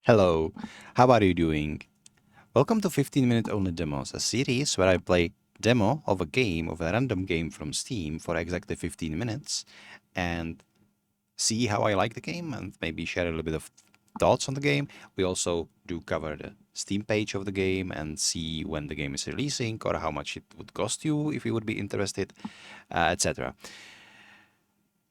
Hello, how are you doing? Welcome to 15-minute only demos, a series where I play demo of a random game from Steam for exactly 15 minutes and see how I like the game and maybe share a little bit of thoughts on the game. We also do cover the Steam page of the game and see when the game is releasing or how much it would cost you if you would be interested, etc.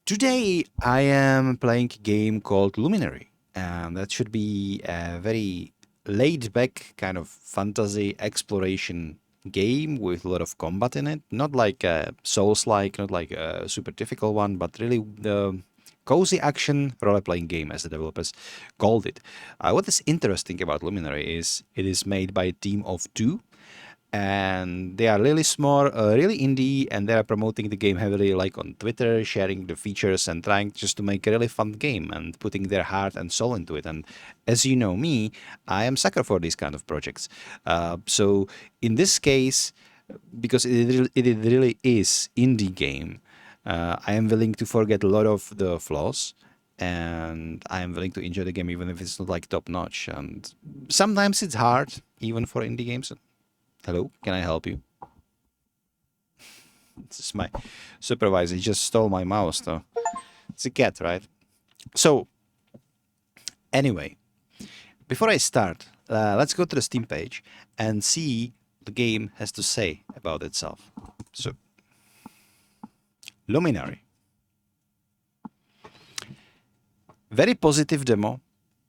Today I am playing a game called Luminary, and that should be a very laid back kind of fantasy exploration game with a lot of combat in it. Not like a Souls-like, not like a super difficult one, but really the cozy action role-playing game, as the developers called it. What is interesting about Luminary is it is made by a team of two, and they are really small, really indie, and they are promoting the game heavily, like on Twitter, sharing the features and trying just to make a really fun game and putting their heart and soul into it. And as you know me, I am sucker for these kind of projects. So in this case, because it really is indie game, I am willing to forget a lot of the flaws. And I am willing to enjoy the game even if it's not like top notch. And sometimes it's hard, even for indie games. Hello, can I help you? This is my supervisor. He just stole my mouse, though. It's a cat, right? So, anyway, before I start, let's go to the Steam page and see what the game has to say about itself. So, Luminary. Very positive demo.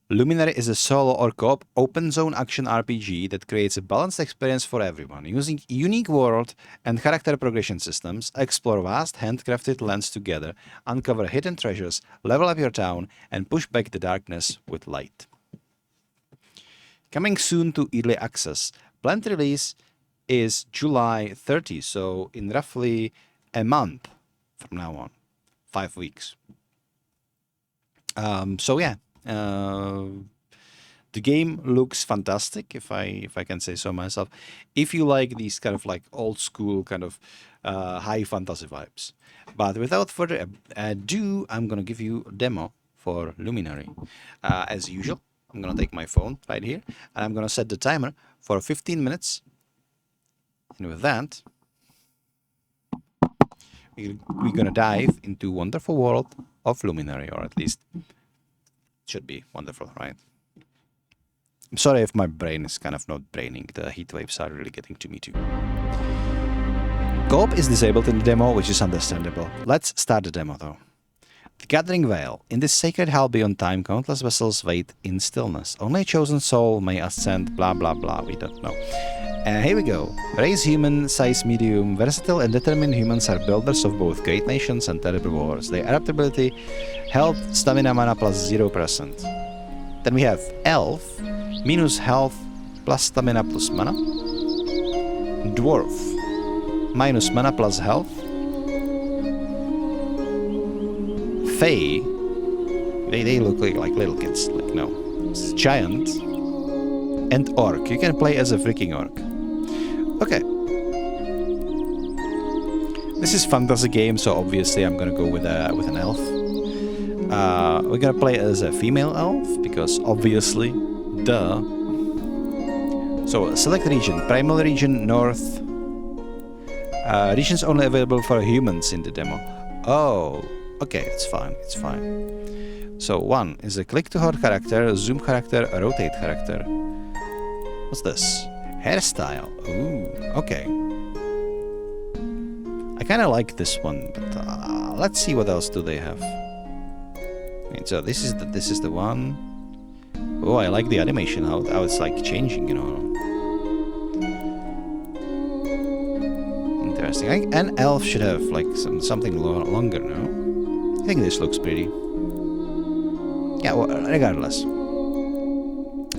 Luminary is a solo or co-op open-zone action RPG that creates a balanced experience for everyone. Using unique world and character progression systems, explore vast handcrafted lands together, uncover hidden treasures, level up your town, and push back the darkness with light. Coming soon to early access. Planned release is July 30, so in roughly a month from now on, 5 weeks. So yeah. The game looks fantastic, if I can say so myself. If you like these kind of like old school kind of high fantasy vibes. But without further ado, I'm gonna give you a demo for Luminary. As usual, I'm gonna take my phone right here and I'm gonna set the timer for 15 minutes. And with that, we're gonna dive into wonderful world of Luminary, or at least should be wonderful, right? I'm sorry if my brain is kind of not braining. The heat waves are really getting to me too. Co-op is disabled in the demo, which is understandable. Let's start the demo though. The Gathering Vale. In this sacred hall beyond time, countless vessels wait in stillness. Only a chosen soul may ascend, blah blah blah, we don't know. Here we go. Raise human, size medium, versatile and determined humans are builders of both great nations and terrible wars. Their adaptability, health, stamina, mana plus 0%. Then we have Elf, minus health plus stamina plus mana. Dwarf, minus mana plus health. Fae, they look like little kids, like no. Giant. And Orc, you can play as a freaking Orc. Okay. This is fantasy game, so obviously I'm gonna go with an elf. We're gonna play as a female elf because obviously, duh. So select region: primal region, north. Regions only available for humans in the demo. Oh, okay, it's fine. It's fine. So one is a click to hold character, zoom character, rotate character. What's this? Hairstyle. Ooh, okay. I kind of like this one, but let's see what else do they have. Okay, so this is the one. Oh, I like the animation, how it's like changing, you know. Interesting. An elf should have like something longer, no? I think this looks pretty. Yeah, well, regardless.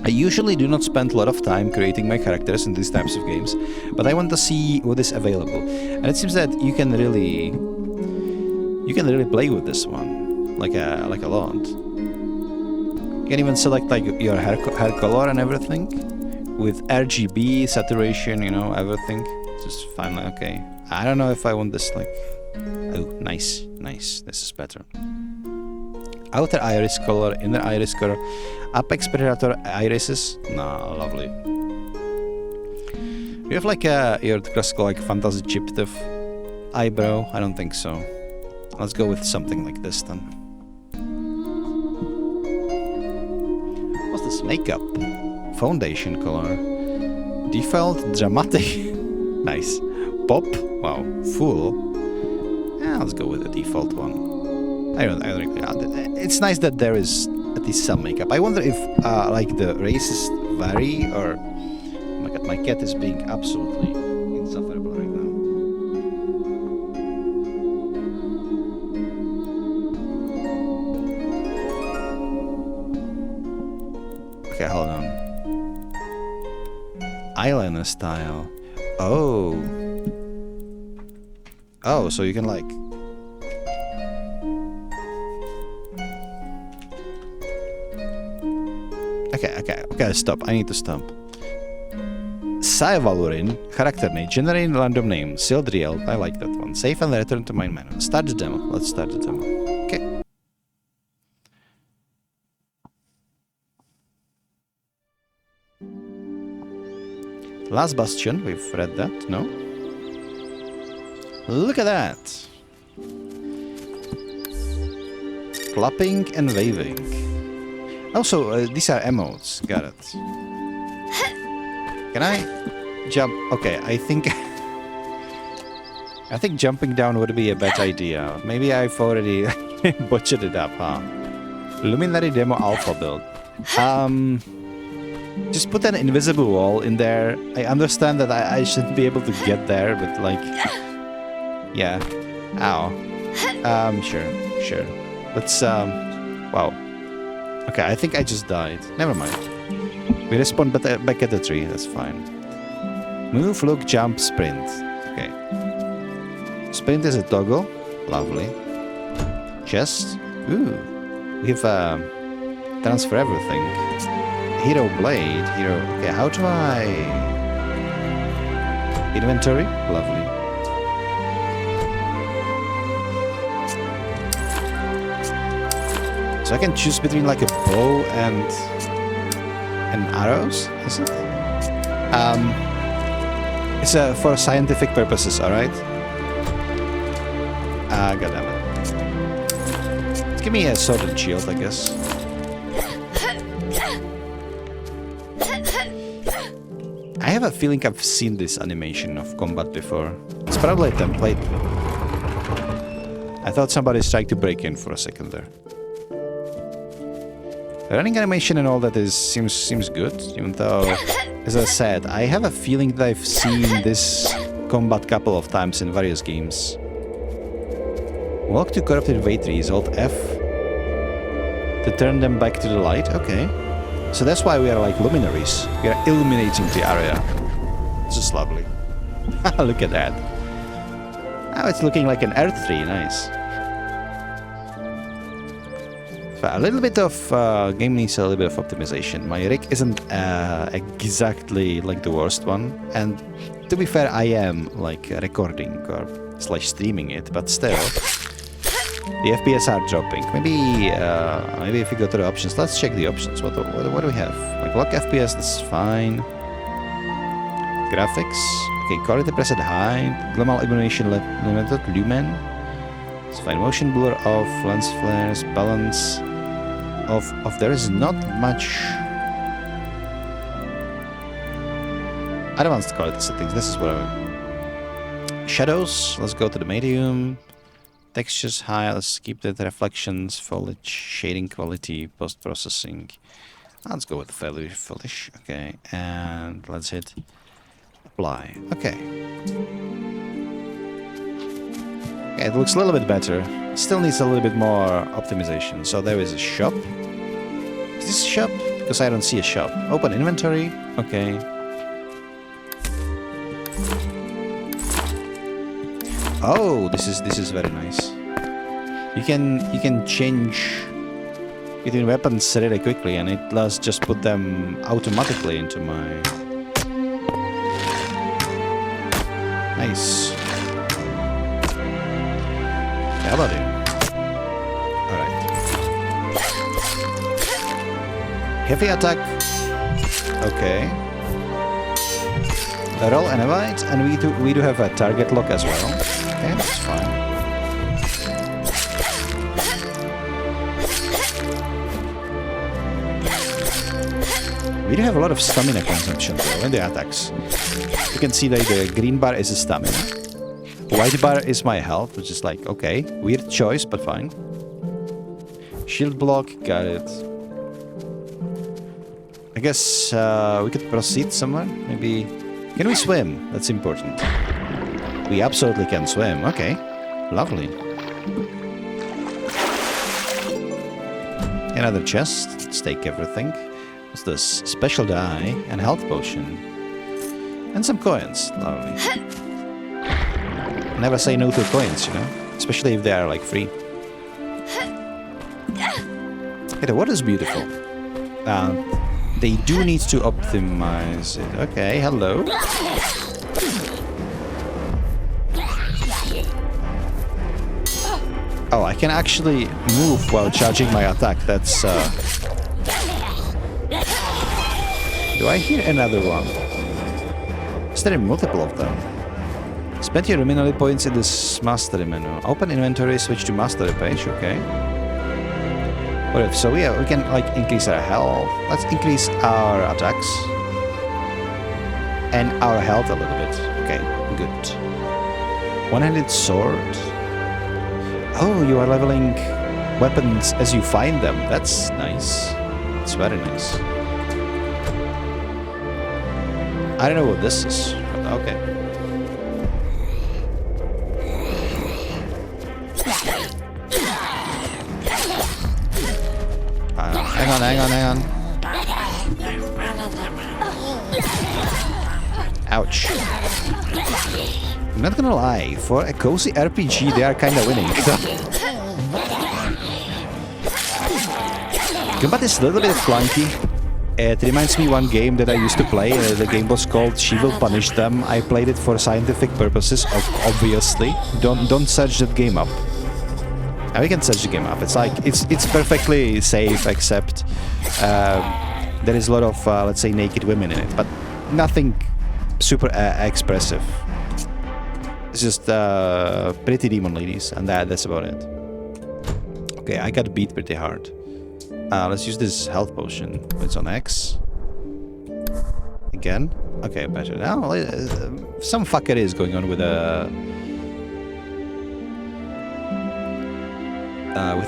I usually do not spend a lot of time creating my characters in these types of games, but I want to see what is available. And it seems that you can really play with this one like a lot. You can even select like your hair color and everything with RGB saturation, you know, everything. Just fine. Okay, I don't know if I want this like. Oh, nice. This is better. Outer iris color, inner iris color, apex predator irises. Nah, lovely. Do you have like your classical like fantasy chipped of eyebrow? I don't think so. Let's go with something like this then. What's this makeup? Foundation color. Default dramatic. Nice. Pop. Wow. Full. Yeah, let's go with the default one. I don't really. It's nice that there is at least some makeup. I wonder if like the races vary or. Oh my god, my cat is being absolutely insufferable right now. Okay, hold on. Eyeliner style. Oh. Oh, so you can like... Okay, stop. I need to stop. Saevalurin, character name, generate random name, sealed real. I like that one. Save and return to main menu. Start the demo. Let's start the demo. Okay. Last Bastion, we've read that, no? Look at that! Clapping and waving. Also, these are emotes, got it. Can I jump? Okay, I think... I think jumping down would be a bad idea. Maybe I've already butchered it up, huh? Luminary demo alpha build. Just put an invisible wall in there. I understand that I shouldn't be able to get there, but like... Yeah. Ow. Sure. Let's, wow. Okay, I think I just died. Never mind. We respawn back at the tree, that's fine. Move, look, jump, sprint. Okay. Sprint is a toggle. Lovely. Chest. Ooh. We have, transfer everything. Hero blade. Hero... Okay, how do I... Inventory? Lovely. So I can choose between like a bow and arrows, is it? It's for scientific purposes, alright? Goddammit. Give me a sword and shield, I guess. I have a feeling I've seen this animation of combat before. It's probably a template. I thought somebody's trying to break in for a second there. Running animation and all that seems good, even though, as I said, I have a feeling that I've seen this combat couple of times in various games. Walk to corrupted way trees, Alt F to turn them back to the light. Okay, so that's why we are like luminaries. We are illuminating the area. It's just lovely. Look at that. Now it's looking like an earth tree. Nice. A little bit of game needs a little bit of optimization. My rig isn't exactly like the worst one, and to be fair, I am like recording or / streaming it, but still, the FPS are dropping. Maybe if we go to the options, let's check the options. What do we have? Like lock FPS, that's fine. Graphics, okay. Quality preset high. Global illumination limited. Lumen. It's fine. Motion blur off. Lens flares. Balance. Of there is not much advanced quality settings. This is what shadows. Let's go to the medium. Textures high. Let's keep the reflections, foliage, shading quality, post processing. Let's go with fairly foliage. Okay, and let's hit apply. Okay. Okay, it looks a little bit better. Still needs a little bit more optimization. So there is a shop. Is this a shop? Because I don't see a shop. Open inventory. Okay. Oh, this is very nice. You can change between weapons really quickly, and it does just put them automatically into my... Nice. How about it? Alright. Heavy attack. Okay. Roll and avoid, and we do have a target lock as well. Okay, that's fine. We do have a lot of stamina consumption though in the attacks. You can see that the green bar is a stamina. White bar is my health, which is like, okay, weird choice, but fine. Shield block, got it. I guess we could proceed somewhere, maybe. Can we swim? That's important. We absolutely can swim. Okay. Lovely. Another chest. Let's take everything. What's this? Special die and health potion. And some coins. Lovely. Never say no to coins, you know? Especially if they are like free. Okay, the water is beautiful. They do need to optimize it. Okay, hello. Oh, I can actually move while charging my attack. That's... Do I hear another one? Is there multiple of them? Spend your Luminary points in this mastery menu. Open inventory, switch to mastery page, okay. What if? So yeah, we can like increase our health. Let's increase our attacks. And our health a little bit. Okay, good. One-handed sword. Oh, you are leveling weapons as you find them. That's nice. It's very nice. I don't know what this is, but okay. Hang on. Ouch. I'm not gonna lie, for a cozy RPG, they are kinda winning. Combat is a little bit clunky. It reminds me one game that I used to play. The game was called She Will Punish Them. I played it for scientific purposes, obviously. Don't search that game up. And we can search the game up. It's like it's perfectly safe, except there is a lot of let's say naked women in it, but nothing super expressive. It's just pretty demon ladies, and that's about it. Okay, I got beat pretty hard. Let's use this health potion. It's on X. Again. Okay, better now. Some fuckery is going on with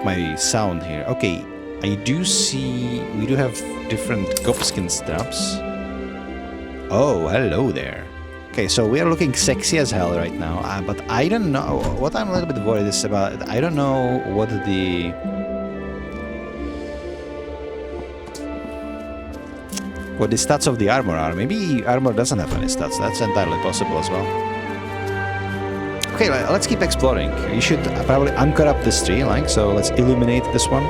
my sound here. Okay, I do see we do have different Gopskin straps. Oh, hello there. Okay, so we are looking sexy as hell right now, but I don't know what I'm a little bit worried is about. I don't know what the stats of the armor are. Maybe armor doesn't have any stats. That's entirely possible as well. Okay, let's keep exploring. You should probably anchor up this tree, like, so let's illuminate this one.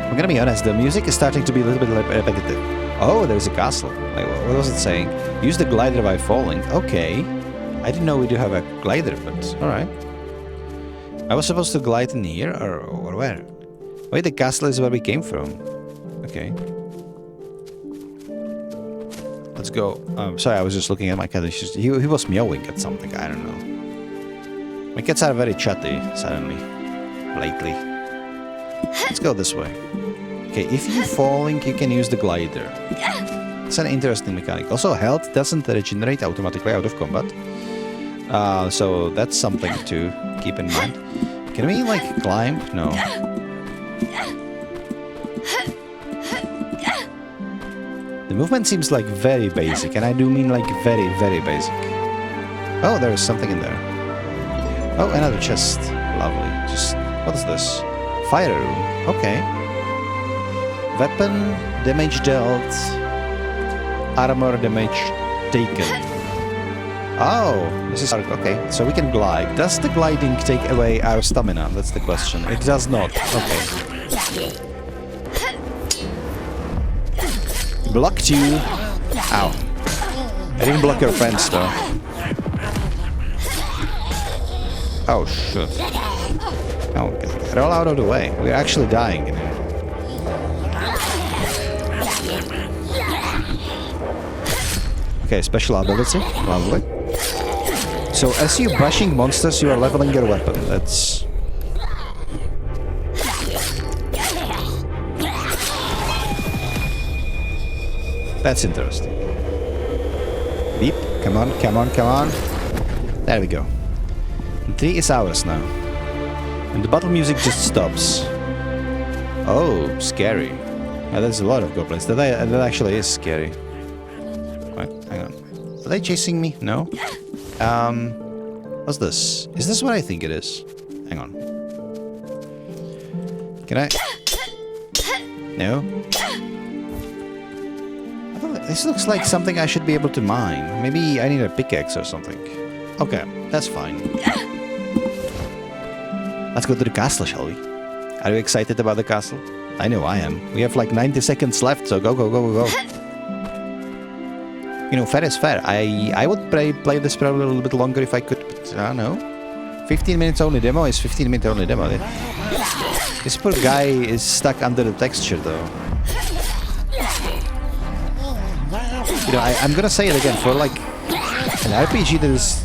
I'm gonna be honest, the music is starting to be a little bit repetitive. Oh, there's a castle. Like, what was it saying? Use the glider by falling. Okay. I didn't know we do have a glider, but alright. I was supposed to glide in here, or where? Wait, the castle is where we came from. Okay. Let's go. Sorry, I was just looking at my cat. He was meowing at something. I don't know. My cats are very chatty, suddenly. Lately. Let's go this way. Okay, if you're falling, you can use the glider. It's an interesting mechanic. Also, health doesn't regenerate automatically out of combat. So that's something to keep in mind. Can we, like, climb? No. The movement seems, like, very basic, and I do mean, like, very, very basic. Oh, there is something in there. Oh, another chest. Lovely. Just, what is this? Fire room. Okay. Weapon, damage dealt, armor damage taken. Oh, this is okay. So we can glide. Does the gliding take away our stamina? That's the question. It does not. Okay. Blocked you. Ow. I didn't block your friends though. Oh shit. Oh, get all out of the way. We're actually dying. Okay, special ability. Lovely. So as you're bashing monsters, you are leveling your weapon. That's... That's interesting. Beep. Come on, come on, come on. There we go. 3 is ours now. And the battle music just stops. Oh, scary. Yeah, there's a lot of goblins. That actually is scary. Wait, hang on. Are they chasing me? No? What's this? Is this what I think it is? Hang on. Can I... No? This looks like something I should be able to mine. Maybe I need a pickaxe or something. Okay, that's fine. Let's go to the castle, shall we? Are you excited about the castle? I know I am. We have like 90 seconds left, so go, go, go, go, go. You know, fair is fair. I would play this probably a little bit longer if I could, but I don't know. 15 minutes only demo is 15 minutes only demo. This poor guy is stuck under the texture, though. You know, I'm gonna say it again, for like an RPG that is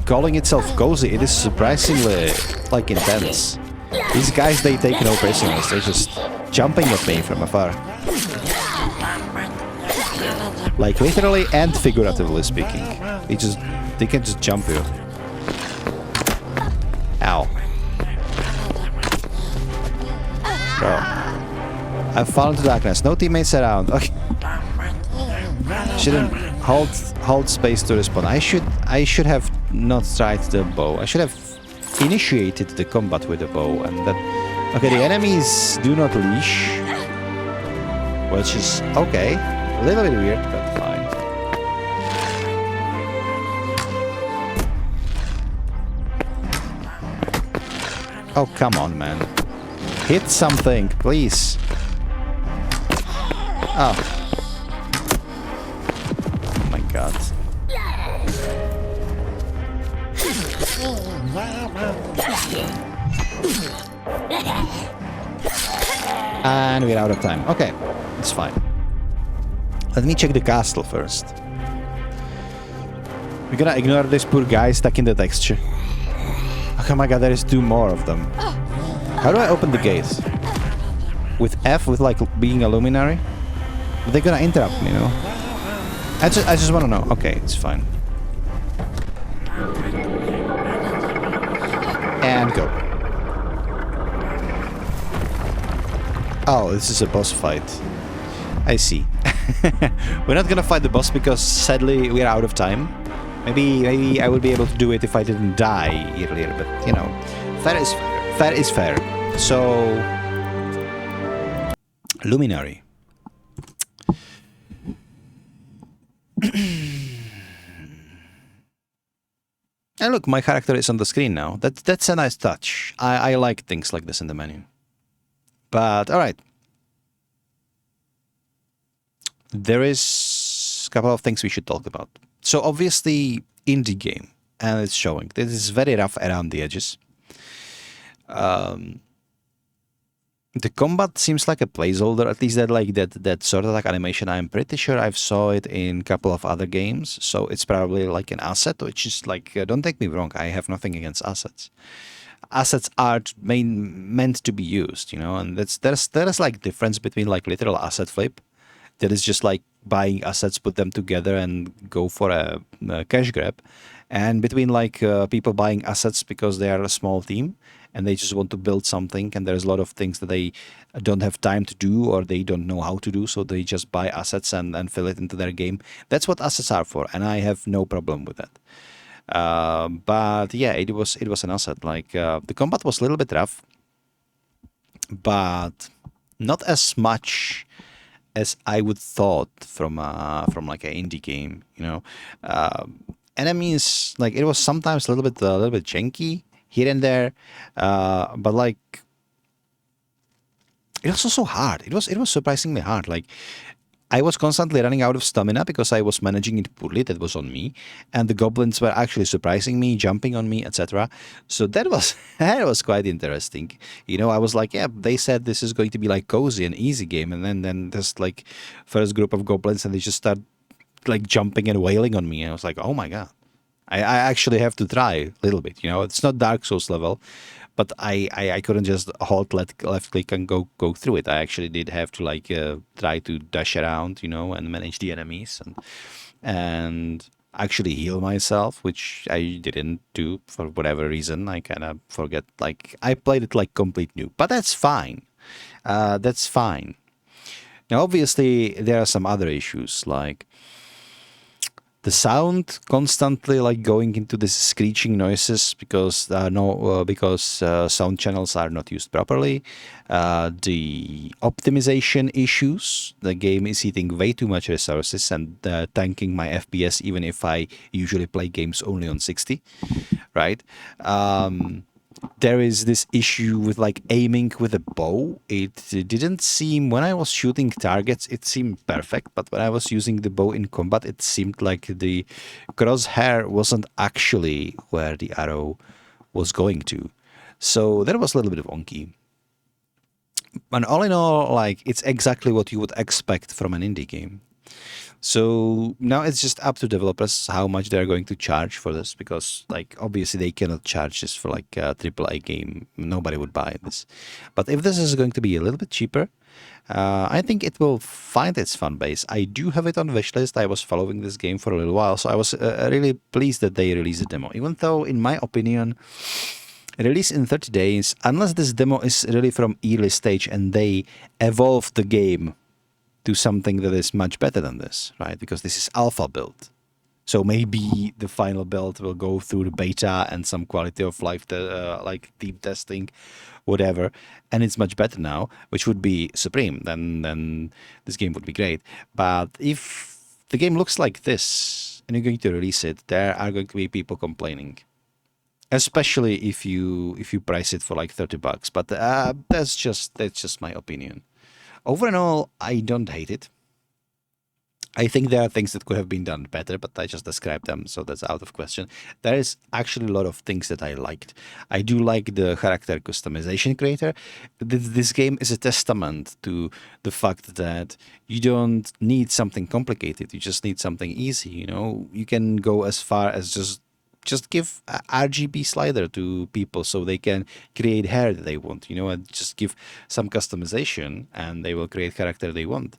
calling itself cozy, it is surprisingly like intense. These guys, they take no prisoners, they're just jumping at me from afar. Like literally and figuratively speaking. They can just jump you. Ow. Bro. I've fallen to darkness, no teammates around. Okay. Shouldn't hold space to respawn. I should have not tried the bow. I should have initiated the combat with the bow and then... Okay, the enemies do not leash. Which is okay. A little bit weird, but fine. Oh, come on, man. Hit something, please. Oh. God. And we're out of time. Okay, it's fine. Let me check the castle first. We're gonna ignore this poor guy stuck in the texture. Oh my god, there is 2 more of them. How do I open the gate? With F, with like being a luminary? They're gonna interrupt me, you know? I just want to know. Okay, it's fine. And go. Oh, this is a boss fight. I see. We're not gonna fight the boss because sadly we're out of time. Maybe I would be able to do it if I didn't die earlier, but you know, fair is fair. Fair is fair. So, Luminary. And look, my character is on the screen now. That's a nice touch. I like things like this in the menu. But, alright. There is a couple of things we should talk about. So, obviously, indie game. And it's showing. This is very rough around the edges. The combat seems like a placeholder, at least that sort of like animation. I'm pretty sure I've saw it in a couple of other games, so it's probably like an asset, which is like, don't take me wrong, I have nothing against assets. Assets are meant to be used, you know, and there's like difference between like literal asset flip, that is just like buying assets, put them together and go for a cash grab, and between like people buying assets because they are a small team, and they just want to build something, and there's a lot of things that they don't have time to do or they don't know how to do, so they just buy assets and fill it into their game. That's what assets are for, and I have no problem with that. But yeah, it was an asset. Like the combat was a little bit rough, but not as much as I would thought from like an indie game. You know, enemies, like it was sometimes a little bit janky here and there, but like it was also hard. It was surprisingly hard. Like I was constantly running out of stamina because I was managing it poorly. That was on me, and the goblins were actually surprising me, jumping on me, etc. So that was that was quite interesting. I was like, yeah, they said this is going to be like cozy and easy game, and then there's like first group of goblins, and they just start like jumping and wailing on me, and I was like, oh my god. I actually have to try a little bit. It's not Dark Souls level, but I couldn't just hold left click and go through it. I actually did have to like try to dash around, and manage the enemies and actually heal myself, which I didn't do for whatever reason. I kind of forget. Like I played it like complete noob, but that's fine. That's fine. Now, obviously, there are some other issues like the sound constantly like going into these screeching noises because sound channels are not used properly. The optimization issues. The game is eating way too much resources and tanking my FPS even if I usually play games only on 60, right? There is this issue with like aiming with a bow. It didn't seem, when I was shooting targets, it seemed perfect, but when I was using the bow in combat, it seemed like the crosshair wasn't actually where the arrow was going to. So that was a little bit wonky. And all in all, like it's exactly what you would expect from an indie game. So now it's just up to developers how much they're going to charge for this, because like obviously they cannot charge this for like a AAA game. Nobody would buy this. But if this is going to be a little bit cheaper, I think it will find its fan base. I do have it on wishlist. I was following this game for a little while, so I was really pleased that they released a demo. Even though, in my opinion, release in 30 days, unless this demo is really from early stage and they evolve the game to something that is much better than this, right? Because this is alpha build. So maybe the final build will go through the beta and some quality of life, like deep testing, whatever, and it's much better now, which would be supreme. Then this game would be great. But if the game looks like this and you're going to release it, there are going to be people complaining, especially if you price it for like $30. But that's just my opinion. Overall, I don't hate it. I think there are things that could have been done better, but I just described them, so that's out of question. There is actually a lot of things that I liked. I do like the character customization creator. This game is a testament to the fact that you don't need something complicated. You just need something easy. You can go as far as just give a RGB slider to people so they can create hair that they want, and just give some customization and they will create character they want,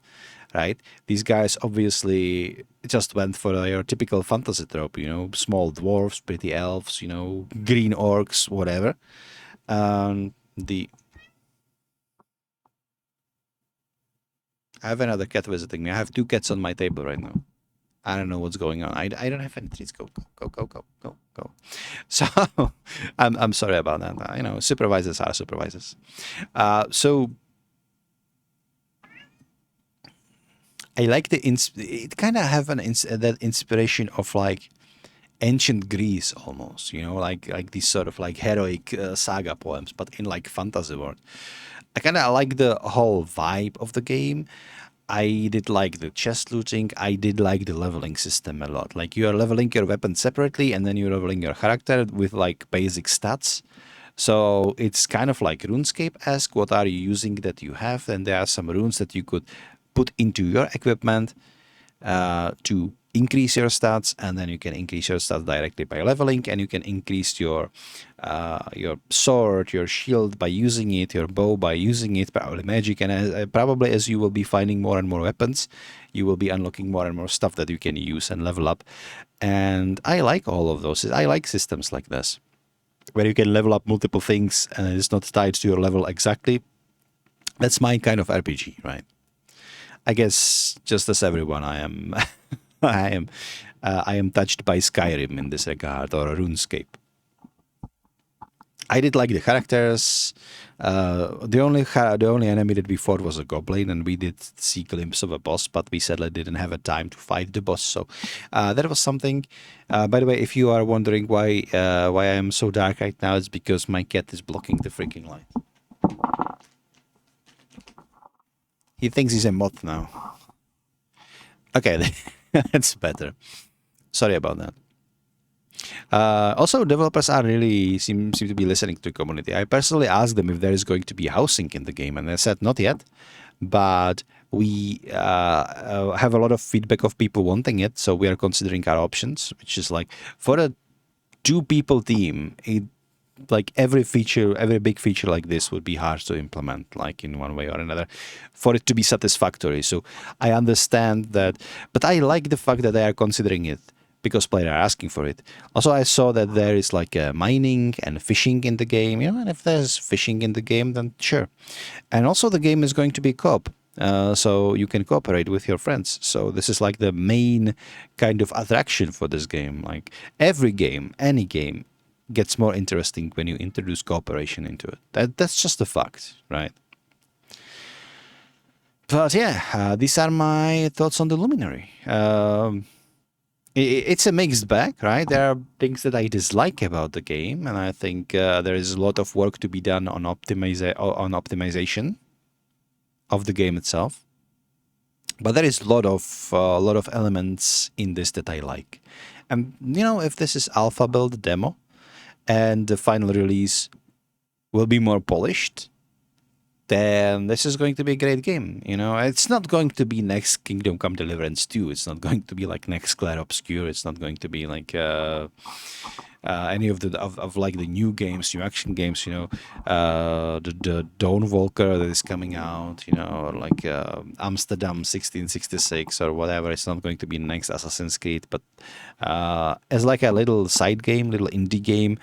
right? These guys obviously just went for your typical fantasy trope, small dwarves, pretty elves, green orcs, whatever. I have another cat visiting me. I have two cats on my table right now. I don't know what's going on. I don't have any treats. Go. So I'm sorry about that. Supervisors are supervisors. So I like it kind of have that inspiration of like ancient Greece almost, like these sort of like heroic saga poems, but in like fantasy world. I kind of like the whole vibe of the game. I did like the chest looting. I did like the leveling system a lot. Like you are leveling your weapon separately and then you're leveling your character with like basic stats. So it's kind of like RuneScape-esque. What are you using that you have? And there are some runes that you could put into your equipment to increase your stats, and then you can increase your stats directly by leveling, and you can increase your sword, your shield by using it, your bow by using it, probably magic, and probably as you will be finding more and more weapons, you will be unlocking more and more stuff that you can use and level up. And I like all of those. I like systems like this, where you can level up multiple things and it's not tied to your level exactly. That's my kind of RPG, right? I guess just as everyone, I am, I am touched by Skyrim in this regard, or RuneScape. I did like the characters. The only enemy that we fought was a goblin, and we did see a glimpse of a boss, but we sadly didn't have a time to fight the boss. So that was something. By the way, if you are wondering why I am so dark right now, it's because my cat is blocking the freaking light. He thinks he's a moth now. Okay, that's better. Sorry about that. Also, developers are really seem to be listening to the community. I personally asked them if there is going to be housing in the game, and they said not yet. But we have a lot of feedback of people wanting it, so we are considering our options, which is like for a two-people team, like every feature, every big feature like this would be hard to implement, like in one way or another, for it to be satisfactory. So I understand that, but I like the fact that they are considering it because players are asking for it. Also, I saw that there is like mining and fishing in the game, and if there's fishing in the game, then sure. And also, the game is going to be co-op. So you can cooperate with your friends. So this is like the main kind of attraction for this game. Like every game, any game, gets more interesting when you introduce cooperation into it. That's just a fact, right? But yeah, these are my thoughts on the Luminary. It's a mixed bag, right? There are things that I dislike about the game, and I think there is a lot of work to be done on optimization of the game itself. But there is a lot of elements in this that I like. And if this is alpha build demo, and the final release will be more polished, then this is going to be a great game. It's not going to be next Kingdom Come Deliverance 2. It's not going to be like next Clair Obscur. It's not going to be like any of like the new games, new action games. The Dawn Walker that is coming out. Or like Amsterdam 1666 or whatever. It's not going to be next Assassin's Creed, but as like a little side game, little indie game,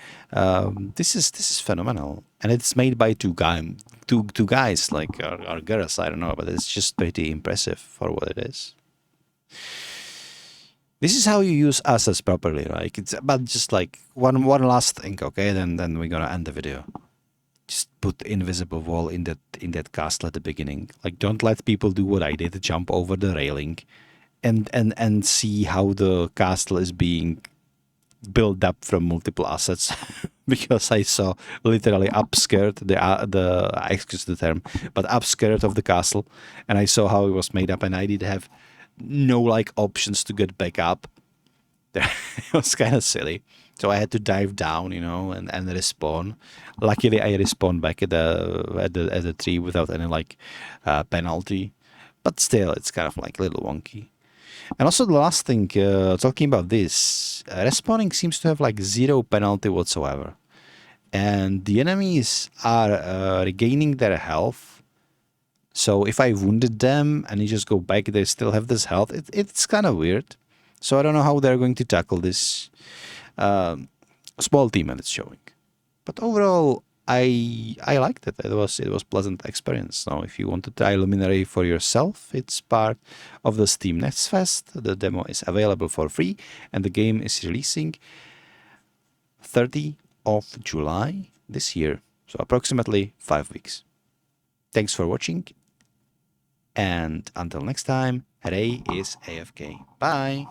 this is phenomenal, and it's made by two guys like or girls. I don't know, but it's just pretty impressive for what it is. This is how you use assets properly, right? It's but just like one last thing, okay? Then we're gonna end the video. Just put invisible wall in that castle at the beginning. Like, don't let people do what I did, jump over the railing, and see how the castle is being built up from multiple assets. Because I saw literally upskirt the excuse the term, but upskirt of the castle, and I saw how it was made up, and I did have no like options to get back up. It was kind of silly, so I had to dive down, and respawn. Luckily, I respawned back at the tree without any like penalty, but still, it's kind of like a little wonky. And also the last thing, talking about this, respawning seems to have like zero penalty whatsoever. And the enemies are regaining their health. So if I wounded them and you just go back, they still have this health. It's kind of weird. So I don't know how they're going to tackle this small team that it's showing. But overall, I liked it. It was pleasant experience. So if you want to try Luminary for yourself, it's part of the Steam Next Fest. The demo is available for free, and the game is releasing 30 of July this year. So approximately 5 weeks. Thanks for watching, and until next time, Hooray is AFK. Bye!